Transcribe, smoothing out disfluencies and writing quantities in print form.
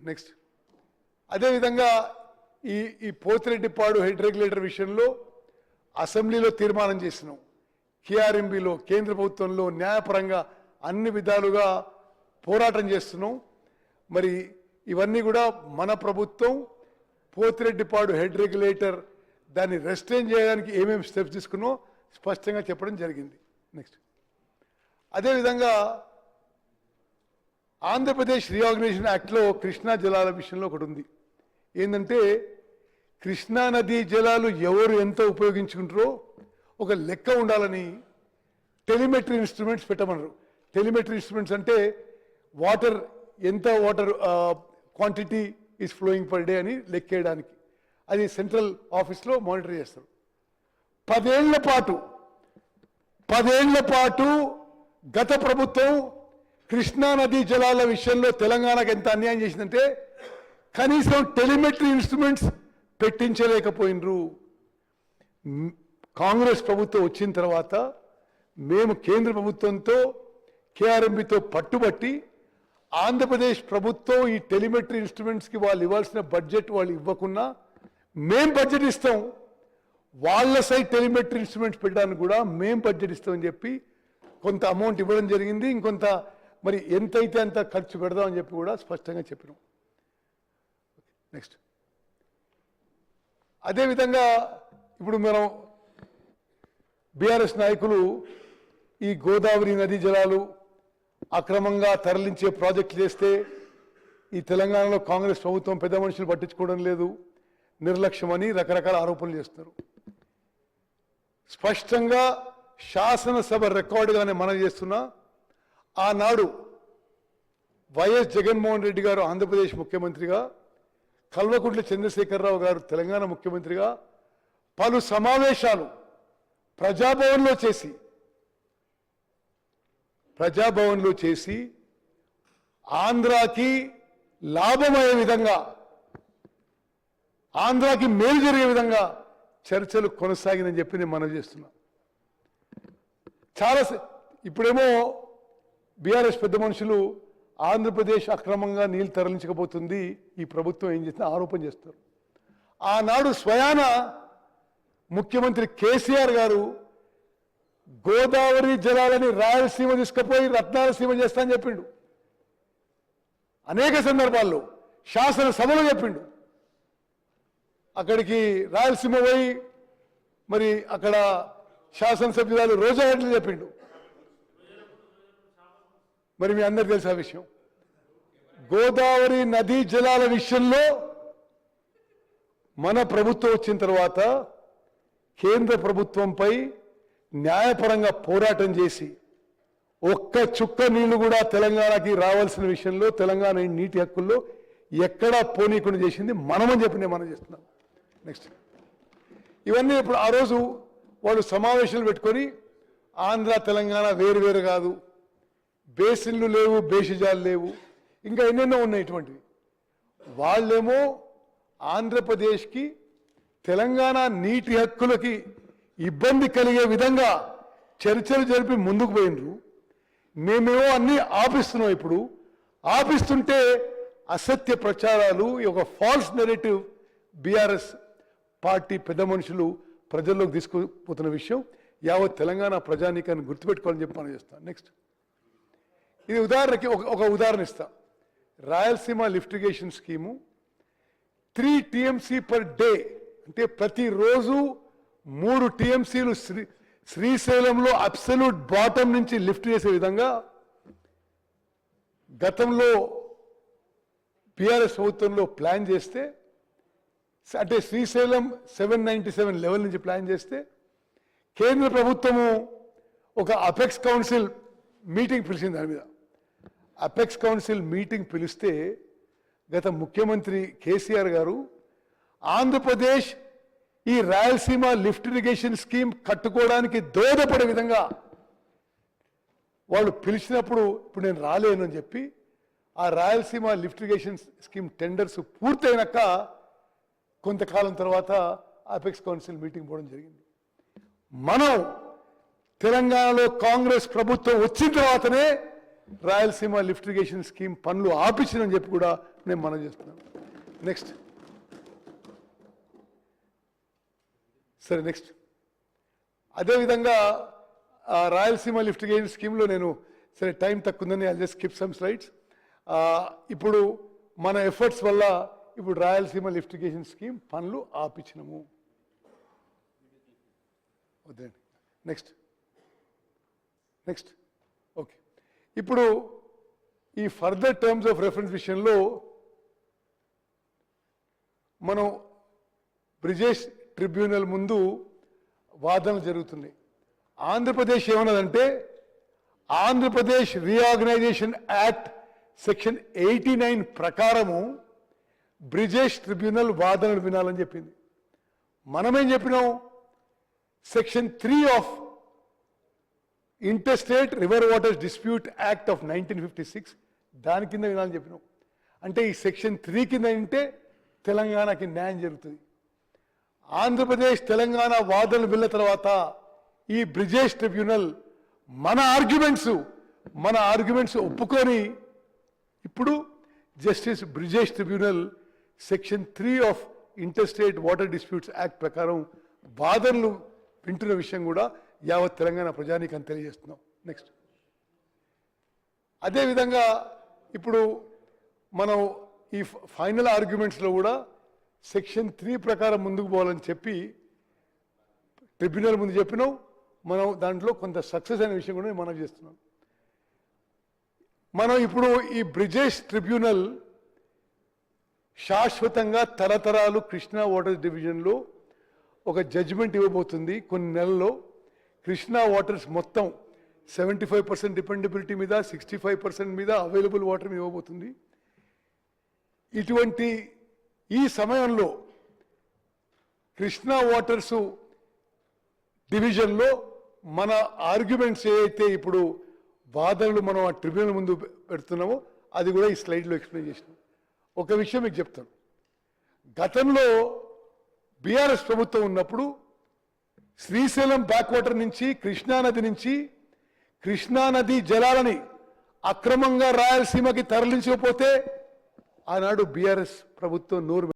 Next అదేవిధంగా ఈ Pothireddypadu head regulator విషయంలో అసెంబ్లీలో తీర్మానం చేసినాం. కేఆర్ఎంబీలో కేంద్ర ప్రభుత్వంలో న్యాయపరంగా అన్ని విధాలుగా పోరాటం చేస్తున్నాం. మరి ఇవన్నీ కూడా మన ప్రభుత్వం పోతిరెడ్డిపాడు హెడ్ రెగ్యులేటర్ దాన్ని రెస్ట్రైన్ చేయడానికి ఏమేమి స్టెప్స్ తీసుకున్నామో స్పష్టంగా చెప్పడం జరిగింది. నెక్స్ట్ అదేవిధంగా ఆంధ్రప్రదేశ్ రీఆర్గనైజేషన్ యాక్ట్లో కృష్ణా జలాల విషయంలో ఒకటి ఉంది. ఏంటంటే కృష్ణా నదీ జలాలు ఎవరు ఎంత ఉపయోగించుకుంటారో ఒక లెక్క ఉండాలని టెలిమెట్రీ ఇన్స్ట్రుమెంట్స్ పెట్టమన్నారు. టెలిమెట్రీ ఇన్స్ట్రుమెంట్స్ అంటే ఎంత water quantity is flowing per day అని లెక్కేయడానికి. అది సెంట్రల్ ఆఫీస్లో మానిటర్ చేస్తారు. 10 ఏళ్ల పాటు గత ప్రభుత్వం కృష్ణా నదీ జలాల విషయంలో తెలంగాణకు ఎంత అన్యాయం చేసిందంటే కనీసం టెలిమెట్రీ ఇన్స్ట్రుమెంట్స్ పెట్టించలేకపోయినరు. కాంగ్రెస్ ప్రభుత్వం వచ్చిన తర్వాత మేము కేంద్ర ప్రభుత్వంతో కేఆర్ఎంబీతో పట్టుబట్టి ఆంధ్రప్రదేశ్ ప్రభుత్వం ఈ టెలిమెట్రీ ఇన్స్ట్రుమెంట్స్కి వాళ్ళు ఇవ్వాల్సిన బడ్జెట్ వాళ్ళు ఇవ్వకున్నా మేం బడ్జెట్ ఇస్తాం, వాళ్ళ సైడ్ టెలిమెట్రీ ఇన్స్ట్రుమెంట్స్ పెట్టడానికి కూడా మేం బడ్జెట్ ఇస్తామని చెప్పి కొంత అమౌంట్ ఇవ్వడం జరిగింది. ఇంకొంత మరి ఎంతైతే అంత ఖర్చు పెడదామని చెప్పి కూడా స్పష్టంగా చెప్పినాం. నెక్స్ట్ అదేవిధంగా ఇప్పుడు మనం బీఆర్ఎస్ నాయకులు ఈ గోదావరి నదీ జలాలు అక్రమంగా తరలించే ప్రాజెక్టులు చేస్తే ఈ తెలంగాణలో కాంగ్రెస్ ప్రభుత్వం పెద్ద మనుషులు పట్టించుకోవడం లేదు, నిర్లక్ష్యమని రకరకాల ఆరోపణలు చేస్తున్నారు. స్పష్టంగా శాసనసభ రికార్డుగానే మనం చేస్తున్నా ఆనాడు వైఎస్ జగన్మోహన్ రెడ్డి గారు ఆంధ్రప్రదేశ్ ముఖ్యమంత్రిగా, కల్వకుంట్ల చంద్రశేఖరరావు గారు తెలంగాణ ముఖ్యమంత్రిగా పలు సమావేశాలు ప్రజాభవన్లో చేసి ఆంధ్రాకి లాభమయ్యే విధంగా, ఆంధ్రాకి మేలు జరిగే విధంగా చర్చలు కొనసాగిందని చెప్పి నేను మనవి చేస్తున్నా. ఇప్పుడేమో బీఆర్ఎస్ పెద్ద మనుషులు ఆంధ్రప్రదేశ్ అక్రమంగా నీళ్లు తరలించకపోతుంది ఈ ప్రభుత్వం ఏం చేసిన ఆరోపణ చేస్తారు. ఆనాడు స్వయాన ముఖ్యమంత్రి కేసీఆర్ గారు గోదావరి జలాలని రాయలసీమ తీసుకుపోయి రత్నాలసీమ చేస్తా అని చెప్పిండు. అనేక సందర్భాల్లో శాసనసభలో చెప్పిండు. అక్కడికి రాయలసీమ పోయి మరి అక్కడ శాసనసభ్యురాలు రోజా ఎట్లా చెప్పిండు. మరి మీ అందరికి తెలిసిన విషయం, గోదావరి నదీ జలాల విషయంలో మన ప్రభుత్వం వచ్చిన తర్వాత కేంద్ర ప్రభుత్వంపై న్యాయపరంగా పోరాటం చేసి ఒక్క చుక్క నీళ్లు కూడా తెలంగాణకి రావాల్సిన విషయంలో తెలంగాణ నీటి హక్కుల్లో ఎక్కడా పోనీకుండా చేసింది మనమని చెప్పి నేను మనం చేస్తున్నాం. నెక్స్ట్ ఇవన్నీ ఇప్పుడు ఆ రోజు వాళ్ళు సమావేశాలు పెట్టుకొని ఆంధ్ర తెలంగాణ వేరు కాదు, బేసిన్లు లేవు, బేసిజాలు లేవు, ఇంకా ఎన్నెన్నో ఉన్నాయి ఇటువంటివి. వాళ్ళేమో ఆంధ్రప్రదేశ్కి తెలంగాణ నీటి హక్కులకి ఇబ్బంది కలిగే విధంగా చర్చలు జరిపి ముందుకు పోయినరు. మేమేమో అన్నీ ఆపిస్తున్నాం. ఇప్పుడు ఆపిస్తుంటే అసత్య ప్రచారాలు, ఒక ఫాల్స్ నెరేటివ్ బీఆర్ఎస్ పార్టీ పెద్ద మనుషులు ప్రజల్లోకి తీసుకుపోతున్న విషయం యావత్ తెలంగాణ ప్రజానీకాన్ని గుర్తుపెట్టుకోవాలని చెప్పి మనం చేస్తాం. నెక్స్ట్ ఇది ఉదాహరణకి ఒక ఉదాహరణ ఇస్తా. Rayalaseema lift irrigation scheme 3 TMC per day, అంటే ప్రతిరోజు 3 TMCలు శ్రీశైలంలో అబ్సల్యూట్ బాటమ్ నుంచి లిఫ్ట్ చేసే విధంగా గతంలో బీఆర్ఎస్ ప్రభుత్వంలో ప్లాన్ చేస్తే, అంటే శ్రీశైలం 797 లెవెల్ నుంచి ప్లాన్ చేస్తే కేంద్ర ప్రభుత్వము ఒక అపెక్స్ కౌన్సిల్ మీటింగ్ పిలిచింది. దాని మీద అపెక్స్ కౌన్సిల్ మీటింగ్ పిలిస్తే గత ముఖ్యమంత్రి కేసీఆర్ గారు ఆంధ్రప్రదేశ్ ఈ రాయలసీమ లిఫ్ట్ ఇరిగేషన్ స్కీమ్ కట్టుకోవడానికి దోహదపడే విధంగా వాళ్ళు పిలిచినప్పుడు ఇప్పుడు నేను రాలేను అని చెప్పి ఆ Rayalaseema lift irrigation scheme tenders పూర్తయినాక కొంతకాలం తర్వాత అపెక్స్ కౌన్సిల్ మీటింగ్ పోవడం జరిగింది. మనం తెలంగాణలో కాంగ్రెస్ ప్రభుత్వం వచ్చిన తర్వాతనే రాయలసీమ లిఫ్ట్ ఇరిగేషన్ స్కీమ్ పనులు ఆపించిందని చెప్పి కూడా నేను మనవి చేస్తున్నాను. నెక్స్ట్ సరే నెక్స్ట్ అదేవిధంగా రాయలసీమ లిఫ్ట్ ఇరిగేషన్ స్కీమ్లో నేను సరే టైం తక్కువ ఉందని I just skip some slides. ఇప్పుడు మన ఎఫర్ట్స్ వల్ల ఇప్పుడు రాయలసీమ లిఫ్ట్ ఇరిగేషన్ స్కీమ్ పనులు ఆపించినము. వద్దండి నెక్స్ట్ ఓకే. ఇప్పుడు ఈ ఫర్దర్ టర్మ్స్ ఆఫ్ రెఫరెన్స్ విషయంలో మనం బ్రిజేష్ ట్రిబ్యునల్ ముందు వాదనలు జరుగుతున్నాయి. ఆంధ్రప్రదేశ్ ఏమన్నదంటే ఆంధ్రప్రదేశ్ రీఆర్గనైజేషన్ యాక్ట్ సెక్షన్ 89 ప్రకారము బ్రిజేష్ ట్రిబ్యునల్ వాదనలు వినాలని చెప్పింది. మనమేం చెప్పినాం, section 3 of interstate river waters dispute act of 1956 దాని కింద వినాలని చెప్పినాం. అంటే ఈ సెక్షన్ 3 కింద వింటే తెలంగాణకి న్యాయం జరుగుతుంది. ఆంధ్రప్రదేశ్ తెలంగాణ వాదనలు విన్న తర్వాత ఈ బ్రిజేష్ ట్రిబ్యునల్ మన ఆర్గ్యుమెంట్స్ ఒప్పుకొని ఇప్పుడు justice Brijesh tribunal section 3 of interstate water disputes act ప్రకారం వాదనలు వింటున్న విషయం కూడా యావత్ తెలంగాణ ప్రజానీకం తెలియజేస్తున్నాం. నెక్స్ట్ అదేవిధంగా ఇప్పుడు మనం ఈ ఫైనల్ ఆర్గ్యుమెంట్స్లో కూడా సెక్షన్ 3 ప్రకారం ముందుకు పోవాలని చెప్పి ట్రిబ్యునల్ ముందు చెప్పినాం. మనం దాంట్లో కొంత సక్సెస్ అనే విషయం కూడా మనం చేస్తున్నాం. మనం ఇప్పుడు ఈ బ్రిజేష్ ట్రిబ్యునల్ శాశ్వతంగా తరతరాలు కృష్ణా వాటర్ డివిజన్లో ఒక జడ్జిమెంట్ ఇవ్వబోతుంది. కొన్ని నెలల్లో కృష్ణా వాటర్స్ మొత్తం 75% డిపెండబిలిటీ మీద 65% మీద అవైలబుల్ వాటర్ ఇవ్వబోతుంది. ఇటువంటి ఈ సమయంలో కృష్ణా వాటర్స్ డివిజన్లో మన ఆర్గ్యుమెంట్స్ ఏవైతే ఇప్పుడు వాదనలు మనం ఆ ట్రిబ్యునల్ ముందు పెడుతున్నామో అది కూడా ఈ స్లైడ్లో ఎక్స్ప్లెయిన్ చేసినాం. ఒక విషయం మీకు చెప్తాను, గతంలో బీఆర్ఎస్ ప్రభుత్వం ఉన్నప్పుడు శ్రీశైలం బ్యాక్ వాటర్ నుంచి కృష్ణానది నుంచి కృష్ణానది జలాలని అక్రమంగా రాయలసీమకి తరలించకపోతే ఆనాడు బీఆర్ఎస్ ప్రభుత్వం నోరు